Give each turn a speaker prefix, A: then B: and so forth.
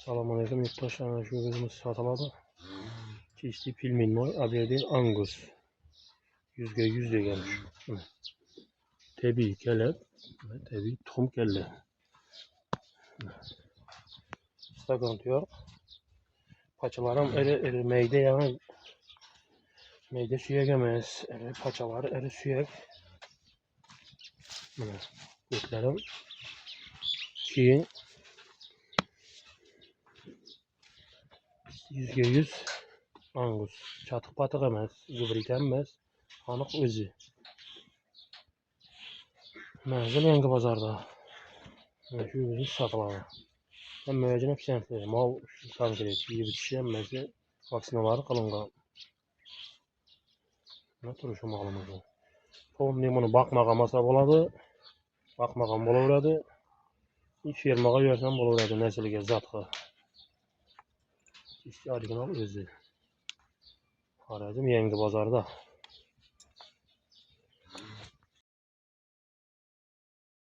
A: Selamünaleyküm yurttaşlar. Şu kızımız satıladı. Çeşitli filmin var. Aberdeen Angus. %100 de gelmiş. Tabii kelep. Tabii tom kelle. Sıkıntı yok. Paçalarım eri meyde yani. Meyde suya gelmez. Eri paçaları eri suya. Götlerim. Çiğin. %100 Angus. Çatık patık emez. Zıbrit emez. Hanık özü. Menzil yangi bazarda. Şu kızımız satıladı. Ben müracaat etmişim. Mal konkret iyi bitişemezdi. Vaksinaları kılıngan. Ne turuşu malımızı. Tohum limonu bakmagamasa boladı. Bakmagam bolaveradi. Hiç firmaga versem bolaveradi nesiliga zatga. İşte orijinal özü. Harazim yangi bozarda.